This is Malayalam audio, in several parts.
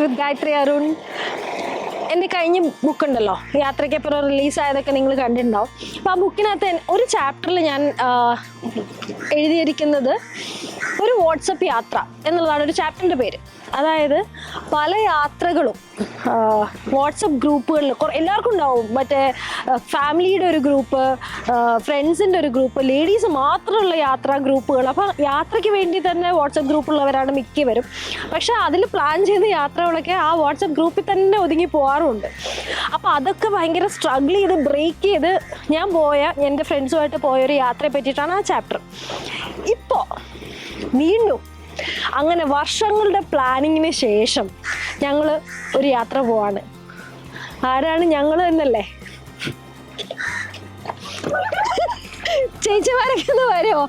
വിത്ത് ഗായത്രി അരുൺ. എൻ്റെ കഴിഞ്ഞ ബുക്ക് ഉണ്ടല്ലോ, യാത്രയ്ക്കപ്പുറം റിലീസായതൊക്കെ നിങ്ങൾ കണ്ടിട്ടുണ്ടാവും. അപ്പോൾ ആ ബുക്കിനകത്ത് ഒരു ചാപ്റ്ററിൽ ഞാൻ എഴുതിയിരിക്കുന്നത് ഒരു വാട്സപ്പ് യാത്ര എന്നുള്ളതാണ് ഒരു ചാപ്റ്ററിൻ്റെ പേര്. അതായത് പല യാത്രകളും വാട്സപ്പ് ഗ്രൂപ്പുകളിൽ എല്ലാവർക്കും ഉണ്ടാവും. മറ്റേ ഫാമിലിയുടെ ഒരു ഗ്രൂപ്പ്, ഫ്രണ്ട്സിൻ്റെ ഒരു ഗ്രൂപ്പ്, ലേഡീസ് മാത്രമുള്ള യാത്രാ ഗ്രൂപ്പുകൾ. അപ്പോൾ യാത്രയ്ക്ക് വേണ്ടി തന്നെ വാട്സപ്പ് ഗ്രൂപ്പുള്ളവരാണ് മിക്കവരും. പക്ഷേ അതിൽ പ്ലാൻ ചെയ്ത യാത്രകളൊക്കെ ആ വാട്സപ്പ് ഗ്രൂപ്പിൽ തന്നെ ഒതുങ്ങി പോകാറുണ്ട്. അപ്പോൾ അതൊക്കെ ഭയങ്കര സ്ട്രഗിൾ ചെയ്ത് ബ്രേക്ക് ചെയ്ത് ഞാൻ എൻ്റെ ഫ്രണ്ട്സുമായിട്ട് പോയൊരു യാത്രയെ പറ്റിയിട്ടാണ് ആ ചാപ്റ്റർ. ഇപ്പോൾ വീണ്ടും അങ്ങനെ വർഷങ്ങളുടെ പ്ലാനിങ്ങിന് ശേഷം ഞങ്ങൾ ഒരു യാത്ര പോവാണ്. ആരാണ്? ഞങ്ങൾ തന്നെയല്ലേ. ചേച്ചിമാരൊക്കെ ഒന്ന് വരുമോ?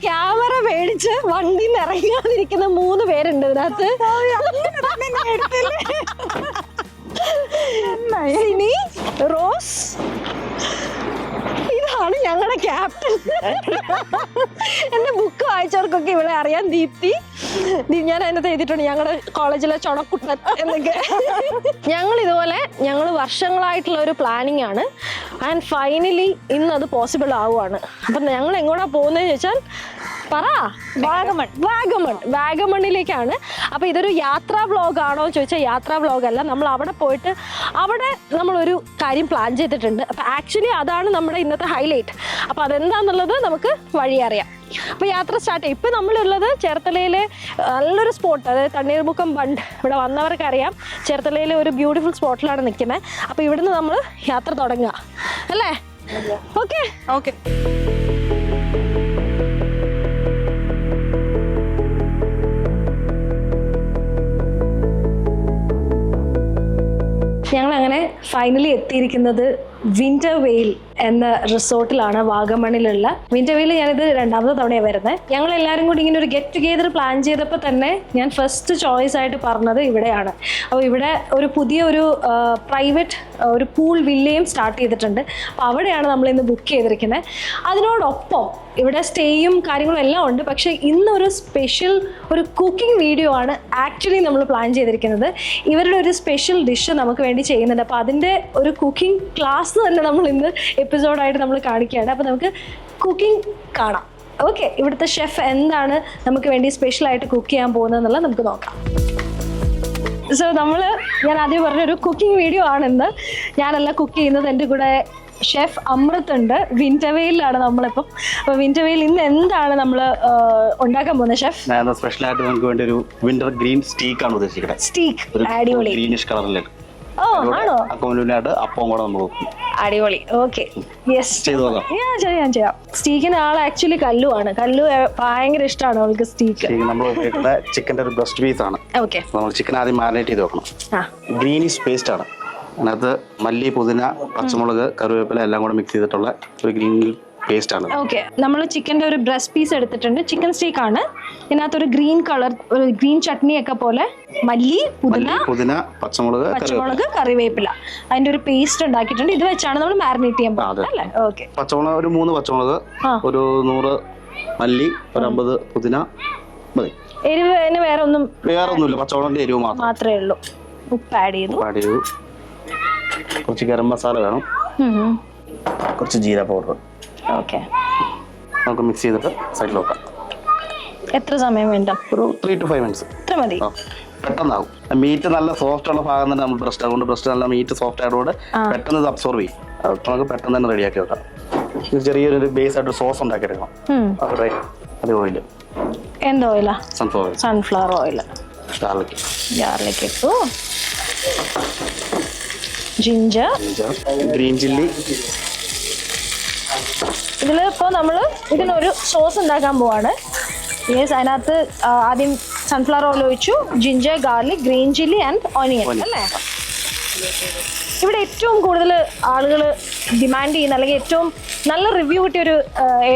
ക്യാമറ മേടിച്ച് വണ്ടിയിൽ നിന്ന് ഇറങ്ങാതിരിക്കുന്ന 3 പേരുണ്ട് ഇതിനകത്ത്. സിനി, റോസ്, ഇതാണ് ഞങ്ങളുടെ ക്യാപ്റ്റൻ. എൻ്റെ ബുക്ക് വായിച്ചവർക്കൊക്കെ ഇവിടെ അറിയാം. ദീപ്തി, ഞാൻ അതിനകത്ത് എഴുതിയിട്ടുണ്ട് ഞങ്ങളുടെ കോളേജിലെ ചുണക്കുട്ടൻ എന്നൊക്കെ. ഞങ്ങൾ വർഷങ്ങളായിട്ടുള്ള ഒരു പ്ലാനിങ് ആണ്. ആൻഡ് ഫൈനലി ഇന്ന് അത് പോസിബിൾ ആവുകയാണ്. അപ്പം ഞങ്ങൾ എങ്ങോട്ടാ പോകുന്നതെന്ന് ചോദിച്ചാൽ പറ. വാഗമണിലേക്കാണ്. അപ്പോൾ ഇതൊരു യാത്രാ വ്ളോഗാണോ എന്ന് ചോദിച്ചാൽ യാത്രാ വ്ളോഗല്ല. നമ്മൾ അവിടെ പോയിട്ട് അവിടെ നമ്മളൊരു കാര്യം പ്ലാൻ ചെയ്തിട്ടുണ്ട്. അപ്പോൾ ആക്ച്വലി അതാണ് നമ്മുടെ ഇന്നത്തെ ഹൈലൈറ്റ്. അപ്പോൾ അതെന്താണെന്നുള്ളത് നമുക്ക് വഴി അറിയാം. അപ്പോൾ യാത്ര സ്റ്റാർട്ട് ചെയ്യും. ഇപ്പോൾ നമ്മളുള്ളത് ചേർത്തലയിലെ നല്ലൊരു സ്പോട്ട്, അതായത് തണ്ണീർമുക്കം ബണ്ട്. ഇവിടെ വന്നവർക്കറിയാം, ചേർത്തലയിലെ ഒരു ബ്യൂട്ടിഫുൾ സ്പോട്ടിലാണ് നിൽക്കുന്നത്. അപ്പോൾ ഇവിടുന്ന് നമ്മൾ യാത്ര തുടങ്ങുക അല്ലേ? ഓക്കെ. ഞങ്ങളങ്ങനെ ഫൈനലി എത്തിയിരിക്കുന്നത് വിന്റർ വെയിൽ എന്ന റിസോർട്ടിലാണ്, വാഗമണിലുള്ള. വിന്റർ വെയിൽ ഞാനിത് 2ാമത്തെ തവണയാണ് വരുന്നത്. ഞങ്ങൾ എല്ലാവരും കൂടി ഇങ്ങനെ ഒരു ഗെറ്റ് ടുഗെദർ പ്ലാൻ ചെയ്തപ്പോൾ തന്നെ ഞാൻ ഫസ്റ്റ് ചോയ്സ് ആയിട്ട് പറഞ്ഞത് ഇവിടെയാണ്. അപ്പോൾ ഇവിടെ ഒരു പുതിയൊരു പ്രൈവറ്റ് ഒരു പൂൾ വില്ലയും സ്റ്റാർട്ട് ചെയ്തിട്ടുണ്ട്. അപ്പോൾ അവിടെയാണ് നമ്മൾ ഇന്ന് ബുക്ക് ചെയ്തിരിക്കുന്നത്. അതിനോടൊപ്പം ഇവിടെ സ്റ്റേയും കാര്യങ്ങളും എല്ലാം ഉണ്ട്. പക്ഷേ ഇന്നൊരു സ്പെഷ്യൽ ഒരു കുക്കിംഗ് വീഡിയോ ആണ് ആക്ച്വലി നമ്മൾ പ്ലാൻ ചെയ്തിരിക്കുന്നത്. ഇവരുടെ ഒരു സ്പെഷ്യൽ ഡിഷ് നമുക്ക് വേണ്ടി ചെയ്യുന്നുണ്ട്. അപ്പോൾ അതിൻ്റെ ഒരു കുക്കിംഗ് ക്ലാസ് തന്നെ നമ്മൾ ഇന്ന് എപ്പിസോഡായിട്ട് നമ്മൾ കാണിക്കുകയാണ്. അപ്പോൾ നമുക്ക് കുക്കിംഗ് കാണാം. ഓക്കെ, ഇവിടുത്തെ ഷെഫ് എന്താണ് നമുക്ക് വേണ്ടി സ്പെഷ്യലായിട്ട് കുക്ക് ചെയ്യാൻ പോകുന്നതെന്നുള്ളത് നമുക്ക് നോക്കാം. സോ ഞാൻ ആദ്യം പറഞ്ഞൊരു കുക്കിംഗ് വീഡിയോ ആണിന്ന്. ഞാനല്ല കുക്ക് ചെയ്യുന്നത്, എൻ്റെ കൂടെ ഷെഫ് അമൃത് ഉണ്ട്. വിന്റർ വെയിലാണ് നമ്മളിപ്പം. അപ്പോൾ വിന്റർ വെയിൽ ഇന്ന് എന്താണ് നമ്മൾ ഉണ്ടാക്കാൻ പോകുന്നത് ഷെഫ്? സ്പെഷ്യൽ ആയിട്ട് നമുക്ക് വേണ്ടി ഒരു വിന്റർ ഗ്രീൻ സ്റ്റീക്ക് ആണ് ഉദ്ദേശിക്കുന്നത്. സ്റ്റീക്ക് അടിപൊളി ഗ്രീനിഷ് കളറിലേക്ക്. ഓ ആണോ? അപ്പം കൂടെ നമ്മൾ അടിപൊളി. ഓക്കെ, യെസ്, ഞാൻ ചെയ്യാം. സ്റ്റീക്കിന് ആൾ ആക്ച്വലി കല്ലുവാണ്. കല്ലു ഭയങ്കര ഇഷ്ടമാണ് അവൾക്ക് സ്റ്റീക്ക്. നമ്മൾ ഉപയോഗിക്കുന്ന ചിക്കൻ്റെ ഒരു ബ്രസ്റ്റ് പീസ് ആണ്. ഓക്കെ, നമ്മൾ ചിക്കൻ ആദ്യം മാരിനേറ്റ് ചെയ്ത് വെക്കണം. ഗ്രീനിഷ് പേസ്റ്റ് ആണ്. അതിനകത്ത് മല്ലി, പുതിന, പച്ചമുളക്, കറിവേപ്പില എല്ലാം കൂടെ മിക്സ് ചെയ്തിട്ടുള്ള ഒരു ഗ്രീൻ പേസ്റ്റ് ആണ്. ഓക്കെ, നമ്മൾ ചിക്കൻ്റെ ഒരു ബ്രസ്റ്റ് പീസ് എടുത്തിട്ടുണ്ട്. ചിക്കൻ സ്റ്റീക്ക് ആണ്. ഇതിനകത്തൊരു ഗ്രീൻ കളർ, ഒരു ഗ്രീൻ ചട്നി ഒക്കെ പോലെ മല്ലി, പുതിന, പച്ചമുളക്, കറിവേപ്പില, അതിന്റെ ഒരു പേസ്റ്റ് ഉണ്ടാക്കിയിട്ടുണ്ട്. ഇത് വെച്ചാണ് നമ്മൾ മാരിനേറ്റ് ചെയ്യാൻ പോകുന്നത് അല്ലേ? ഓക്കെ, പച്ചമുളക് ഒരു 3 പച്ചമുളക്, ഒരു 100 മല്ലി, ഒരു 50 പുതിന മതി. എരിവ് വേറെ ഒന്നുമില്ല, പച്ചമുളകിന്റെ എരിവ് മാത്രമേ ഉള്ളൂ. ഉപ്പ് ആഡ് ചെയ്തു. കുറച്ച് ഗരം മസാല വേണം, കുറച്ച് ജീര പൗഡർ. ഓക്കെ, നമുക്ക് മിക്സ് ചെയ്തിട്ട് സൈഡിൽ വെക്കാം. എത്ര സമയം വേണ്ട? ഒരു 3 to 5 minutes. ഇത്ര മതി. പെട്ടെന്നാവും. മീറ്റ് നല്ല സോഫ്റ്റ് ഉള്ള ഭാഗം തന്നെ നമ്മൾ ബ്രസ്റ്റ്, അതുകൊണ്ട് ബ്രസ്റ്റ് നല്ല മീറ്റ് സോഫ്റ്റ് ആയതുകൊണ്ട് പെട്ടെന്ന് ഇത് അബ്സോർവ് ചെയ്യും. നമുക്ക് പെട്ടെന്ന് തന്നെ റെഡിയാക്കി വെക്കാം. ചെറിയൊരു ബേസ് ആയിട്ട് സോസ് ഉണ്ടാക്കി എടുക്കണം. അത് ഓയിൽ. എന്ത് ഓയിലാ? Sunflower oil. ഗാർലിക് ഇട്ടു. Ginger, green chilli. ഇതിലിപ്പോൾ നമ്മൾ ഇതിനൊരു സോസ് ഉണ്ടാക്കാൻ പോവാണ്. അതിനകത്ത് ആദ്യം സൺഫ്ലവർ ഓയിൽ ഒഴിച്ചു, ginger, garlic, green chilli and onion അല്ലേ? ഇവിടെ ഏറ്റവും കൂടുതൽ ആളുകൾ ഡിമാൻഡ് ചെയ്യുന്ന അല്ലെങ്കിൽ ഏറ്റവും നല്ല റിവ്യൂ കിട്ടിയൊരു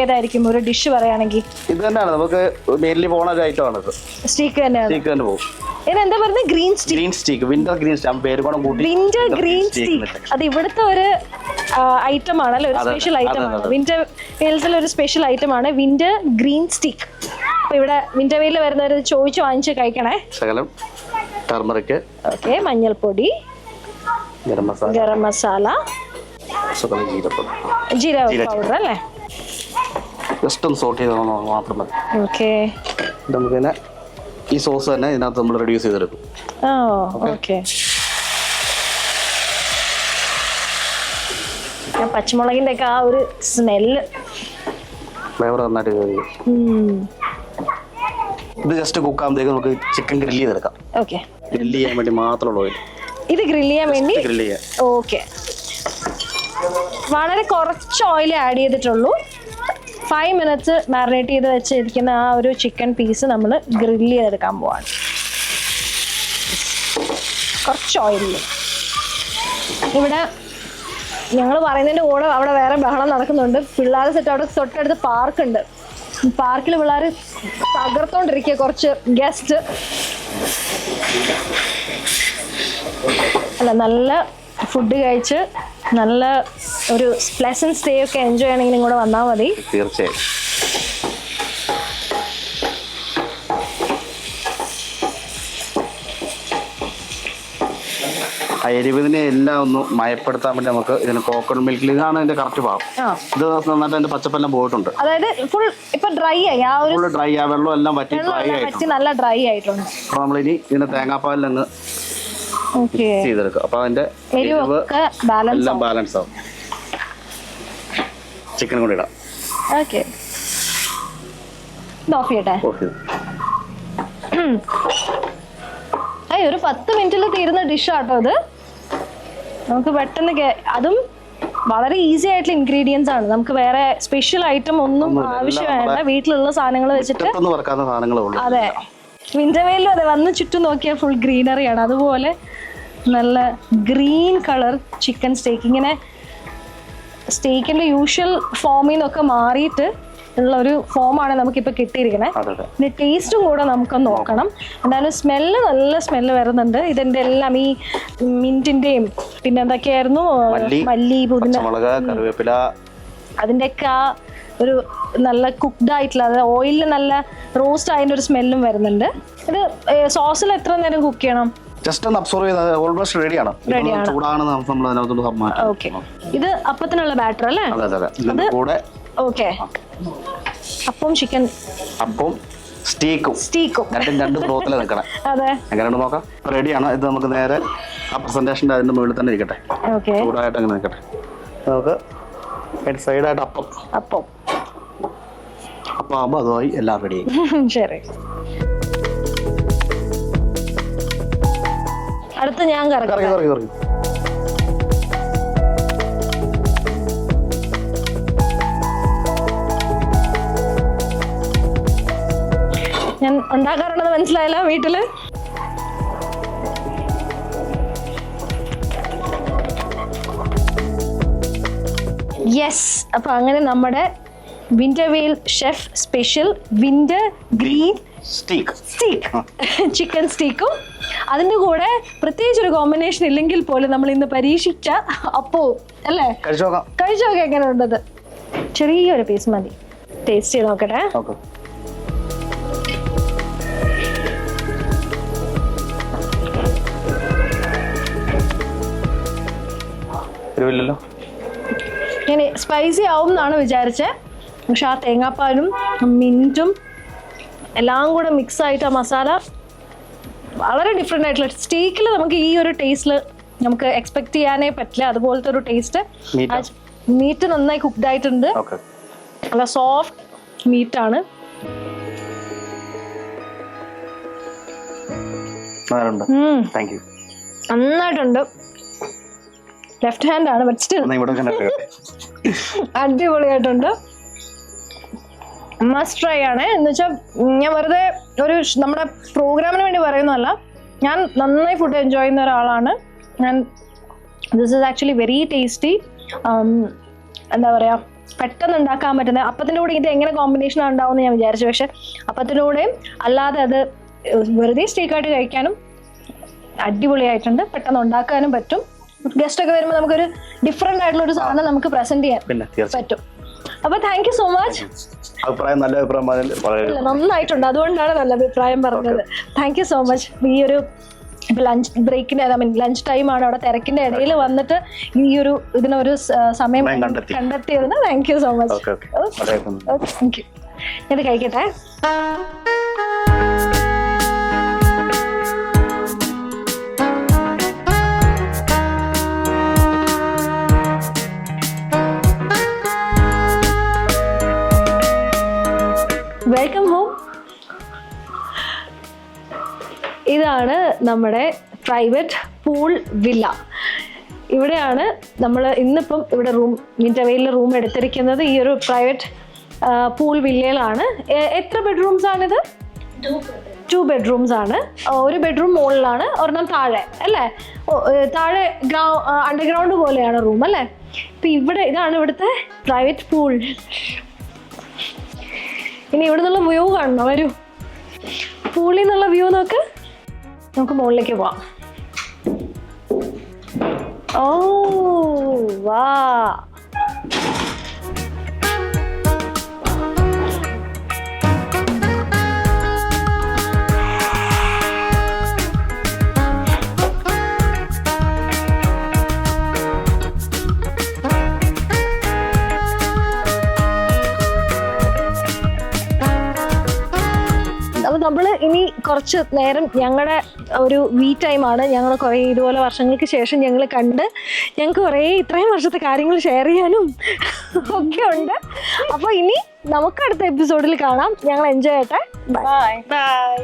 ഏതായിരിക്കും ഒരു ഡിഷ് പറയുകയാണെങ്കിൽ? ഇത് തന്നെയാണ് നമുക്ക് മെയിൻലി പോകുന്ന ഒരു ഐറ്റം ആണ്. സ്റ്റീക്ക് തന്നെയാണ് പോകും. എന്താ പറയുന്നത്? Green steak, winter green steak, പേര് കൂടെ കൂട്ടി വിന്റർ ഗ്രീൻ സ്റ്റീക്ക്. അത് ഇവിടുത്തെ ഒരു ഐറ്റം ആണല്ലോ, ഒരു സ്പെഷ്യൽ ഐറ്റം ആണ്. വിന്റർ വെയിൽസിലെ ഒരു സ്പെഷ്യൽ ഐറ്റം ആണ് വിന്റർ ഗ്രീൻ സ്റ്റീക്ക്. അപ്പൊ ഇവിടെ വിന്റർ വെയിലിൽ വരുന്നവർ ചോദിച്ചു വാങ്ങിച്ച് കഴിക്കണേ. ശകലം ടർമറിക്, ഓക്കെ, മഞ്ഞൾപ്പൊടി, ഗരം മസാല, ജീരക പൗഡർ അല്ലേ? ജസ്റ്റ് ഒന്ന് സോട്ട് ചെയ്ത് മാത്രം മതി. ഓക്കെ, നമുക്ക് തന്നെ ഈ സോസ് തന്നെ ഇതിനകത്ത് നമ്മൾ റെഡ്യൂസ് ചെയ്തെടുക്കും. ഓക്കെ. പച്ചമുളകിന്റെ ഒക്കെ ആ ഒരു സ്മെല്ല്, ഫ്ലേവർ നന്നായിട്ട് കയറി. ഇത് ജസ്റ്റ് കുക്ക് ആകുമ്പോഴത്തേക്ക് നമുക്ക് ചിക്കൻ ഗ്രില്ല് ചെയ്തെടുക്കാം. ഓക്കെ, ഗ്രില്ല് ചെയ്യാൻ വേണ്ടി മാത്രമുള്ള ഓയിൽ. ഇത് ഗ്രില്ല് ചെയ്യാൻ വേണ്ടി. ഗ്രില്ല് ചെയ്യാൻ. ഓക്കെ, വളരെ കുറച്ച് ഓയിൽ ആഡ് ചെയ്തിട്ടുള്ളൂ. 5 minutes മാരിനേറ്റ് ചെയ്ത് വെച്ചിരിക്കുന്ന ആ ഒരു ചിക്കൻ പീസ് നമ്മൾ ഗ്രില്ല് ചെയ്തെടുക്കാൻ പോവാണ്. കുറച്ച് ഓയിലിൽ. ഇവിടെ ഞങ്ങൾ പറയുന്നതിൻ്റെ കൂടെ അവിടെ വേറെ ബഹളം നടക്കുന്നുണ്ട്. പിള്ളേർ സെറ്റ് അവിടെ തൊട്ടടുത്ത് പാർക്കുണ്ട്. പാർക്കിൽ പിള്ളേർ തകർത്തോണ്ടിരിക്കുക. കുറച്ച് ഗസ്റ്റ് അല്ല, നല്ല ഫുഡ് കഴിച്ച് നല്ല ഒരു പ്ലസന്റ് സ്റ്റേ ഒക്കെ എൻജോയ് ചെയ്യണമെങ്കിൽ ഇങ്ങോട്ട് വന്നാൽ മതി. തീർച്ചയായും. എരിവിനെ എല്ലാം ഒന്ന് മയപ്പെടുത്താൻ വേണ്ടി നമുക്ക് ഇതിന് കോക്കനട്ട് മിൽക്കിൽ, ഇതാണ് ഇതിന്റെ കറക്റ്റ് ഭാഗം. ഇത് നന്നായിട്ട് അതിന്റെ പച്ചപ്പെല്ലാം പോയിട്ടുണ്ട്. അതായത് ഫുൾ ഇപ്പൊ ഡ്രൈ ആയി, ആ ഒരു ഫുൾ ഡ്രൈ ആ വെള്ളം എല്ലാം വറ്റി ഡ്രൈ ആയിട്ട് നല്ല ഡ്രൈ ആയിട്ടുണ്ട്. അപ്പൊ നമ്മളിനി ഇതിന്റെ തേങ്ങാപ്പാലിൽ അങ്ങ് ചെയ്തെടുക്കും. അപ്പൊ അതിന്റെ എരിവ് എല്ലാം ബാലൻസ് ആവും. ചിക്കൻ കൂടി ഇടാം. ഓക്കെ, ഓഫ് ചെയ്യട്ടെ. ഒരു 10 മിനിറ്റിൽ തീരുന്ന ഡിഷ് ആട്ടോ ഇത്. നമുക്ക് പെട്ടെന്ന് അതും വളരെ ഈസി ആയിട്ടുള്ള ഇൻഗ്രീഡിയൻസ് ആണ്. നമുക്ക് വേറെ സ്പെഷ്യൽ ഐറ്റം ഒന്നും ആവശ്യം വേണ്ട. വീട്ടിലുള്ള സാധനങ്ങൾ വെച്ചിട്ട്. അതെ, വിന്റർവെയിലും അതെ, വന്ന് ചുറ്റും നോക്കിയാൽ ഫുൾ ഗ്രീനറിയാണ്. അതുപോലെ നല്ല ഗ്രീൻ കളർ ചിക്കൻ സ്റ്റേക്ക്. ഇങ്ങനെ സ്റ്റേക്കിന്റെ യൂഷ്വൽ ഫോമിൽ നിന്നൊക്കെ മാറിയിട്ട് ഉള്ള ഒരു ഫോമാണ് നമുക്കിപ്പോൾ കിട്ടിയിരിക്കുന്നത്. പിന്നെ ടേസ്റ്റും കൂടെ നമുക്ക് നോക്കണം. എന്തായാലും സ്മെല്ല്, നല്ല സ്മെല്ല് വരുന്നുണ്ട്. ഇതിന്റെ എല്ലാം ഈ മിന്റിന്റെയും പിന്നെ എന്തൊക്കെയായിരുന്നു, മല്ലി, പുതിന, കറിവേപ്പില, അതിൻ്റെയൊക്കെ ആ ഒരു നല്ല കുക്ക്ഡ് ആയിട്ടുള്ള, അത് ഓയിലിൽ നല്ല റോസ്റ്റ് ആയതിൻ്റെ ഒരു സ്മെല്ലും വരുന്നുണ്ട്. ഇത് സോസിൽ എത്ര നേരം കുക്ക് ചെയ്യണം? ജസ്റ്റ് ഒന്ന് അബ്സോർവ് ചെയ്ത് ഓൾമോസ്റ്റ് റെഡിയാണ്. ചൂടാണ് നമ്മൾ അതിനകത്ത്. ഓക്കെ, ഇത് അപ്പത്തിനുള്ള ബാറ്റർ അല്ലേ? അത് കൂടെ. ഓക്കെ, അപ്പം ചിക്കൻ, അപ്പം സ്റ്റീക്കും രണ്ട് ബ്രോത്തില് നിൽക്കണം. അതെ, എങ്ങനെയുണ്ട് നോക്കാം. റെഡിയാണ്. ഇത് നമുക്ക് നേരെ ആ പ്രസന്റേഷൻ്റെ അതിന്റെ മുകളിൽ തന്നെ ഇരിക്കട്ടെ. ചൂടായിട്ട് അങ്ങനെ നിൽക്കട്ടെ. നമുക്ക് സൈഡായിട്ട് അപ്പം ആകുമ്പോൾ അതുമായി എല്ലാം റെഡി. ശരി, അടുത്ത് ഞാൻ കറക്കി. ഞാൻ ഉണ്ടാക്കാറുണ്ടെന്ന് മനസ്സിലായല്ലോ വീട്ടില്. യെസ്, അപ്പൊ അങ്ങനെ നമ്മുടെ വിന്റർവെയിൽ chef special winter green steak chicken സ്റ്റീക്കും അതിന്റെ കൂടെ പ്രത്യേകിച്ച് ഒരു കോമ്പിനേഷൻ ഇല്ലെങ്കിൽ പോലും നമ്മൾ ഇന്ന് പരീക്ഷിച്ച അപ്പവും അല്ലേ? കഴിച്ചു നോക്കാം എങ്ങനെ ഉണ്ടത്. ചെറിയൊരു പീസ് മതി. ടേസ്റ്റ് ചെയ്ത് നോക്കട്ടെ. ഞാൻ സ്പൈസി ആവും എന്നാണ് വിചാരിച്ചത്. പക്ഷെ ആ തേങ്ങാപ്പാലും മിന്റും എല്ലാം കൂടെ മിക്സ് ആയിട്ട് ആ മസാല വളരെ ഡിഫറെൻ്റ് ആയിട്ടുള്ള സ്റ്റേക്കിൽ നമുക്ക് ഈ ഒരു ടേസ്റ്റിൽ നമുക്ക് എക്സ്പെക്ട് ചെയ്യാനേ പറ്റില്ല. അതുപോലത്തെ ഒരു ടേസ്റ്റ്. മീറ്റ് നന്നായി കുക്ക്ഡ് ആയിട്ടുണ്ട്. നല്ല സോഫ്റ്റ് മീറ്റാണ്. നന്നായിട്ടുണ്ട്. ലെഫ്റ്റ് ഹാൻഡ് ആണ്, ബട്ട് സ്റ്റിൽ അടിപൊളിയായിട്ടുണ്ട്. മസ്റ്റ് ട്രൈ ആണ്. എന്ന് വെച്ചാൽ ഞാൻ വെറുതെ ഒരു നമ്മുടെ പ്രോഗ്രാമിന് വേണ്ടി പറയുന്നതല്ല, ഞാൻ നന്നായി ഫുഡ് എൻജോയ് ചെയ്യുന്ന ഒരാളാണ് ഞാൻ. This is actually very tasty. എന്താ പറയുക, പെട്ടെന്ന് ഉണ്ടാക്കാൻ പറ്റുന്ന. അപ്പത്തിൻ്റെ കൂടെ ഇത് എങ്ങനെ കോമ്പിനേഷൻ ഉണ്ടാവുമെന്ന് ഞാൻ വിചാരിച്ചു. പക്ഷെ അപ്പത്തിൻ്റെ കൂടെയും അല്ലാതെ അത് വെറുതെ സ്റ്റേക്കായിട്ട് കഴിക്കാനും അടിപൊളിയായിട്ടുണ്ട്. പെട്ടെന്ന് ഉണ്ടാക്കാനും പറ്റും. ഗസ്റ്റ് ഒക്കെ വരുമ്പോൾ നമുക്കൊരു ഡിഫറെന്റ് ആയിട്ടുള്ള ഒരു സാധനം നമുക്ക് പ്രസന്റ് ചെയ്യാൻ പറ്റും. അപ്പൊ താങ്ക് യു സോ മച്ച്. നന്നായിട്ടുണ്ട്, അതുകൊണ്ടാണ് നല്ല അഭിപ്രായം പറഞ്ഞത്. Thank you so much. ഈ ഒരു ഇപ്പൊ ലഞ്ച് ബ്രേക്കിന് ലഞ്ച് ടൈമാണ്, അവിടെ തിരക്കിന്റെ ഇടയിൽ വന്നിട്ട് ഈ ഒരു ഇതിനൊരു സമയം കണ്ടെത്തിയതിന് thank you so much. Thank you. ഇത് കഴിക്കട്ടെ. Welcome home. ഇതാണ് നമ്മുടെ പ്രൈവറ്റ് പൂൾ വില്ല. ഇവിടെയാണ് നമ്മൾ ഇന്നിപ്പം ഇവിടെ വിന്റർവെയിലിൽ റൂം എടുത്തിരിക്കുന്നത്. ഈ ഒരു പ്രൈവറ്റ് പൂൾ വില്ലയിലാണ്. എത്ര ബെഡ്റൂംസ് ആണിത്? 2 bedrooms ആണ്. ഒരു ബെഡ്റൂം മുകളിലാണ്, ഒരെണ്ണം താഴെ അല്ലേ? താഴെ അണ്ടർഗ്രൗണ്ട് പോലെയാണ് റൂം അല്ലേ? ഇപ്പം ഇതാണ് ഇവിടുത്തെ പ്രൈവറ്റ് പൂൾ. ഇനി ഇവിടെ നിന്നുള്ള വ്യൂ കാണണം. വരൂ, പൂളിൽ നിന്നുള്ള വ്യൂ നോക്ക്. നമുക്ക് മുകളിലേക്ക് പോവാം. ഓ വാ, അപ്പോൾ നമ്മൾ ഇനി കുറച്ച് നേരം ഞങ്ങളുടെ ഒരു ടൈമാണ്. ഞങ്ങൾ കുറേ ഇതുപോലെ വർഷങ്ങൾക്ക് ശേഷം ഞങ്ങൾ കണ്ട് ഞങ്ങൾക്ക് കുറേ ഇത്രയും വർഷത്തെ കാര്യങ്ങൾ ഷെയർ ചെയ്യാനും ഒക്കെ ഉണ്ട്. അപ്പോൾ ഇനി നമുക്ക് അടുത്ത എപ്പിസോഡിൽ കാണാം. ഞങ്ങൾ എൻജോയ് ചെയ്യട്ടെ. Bye bye.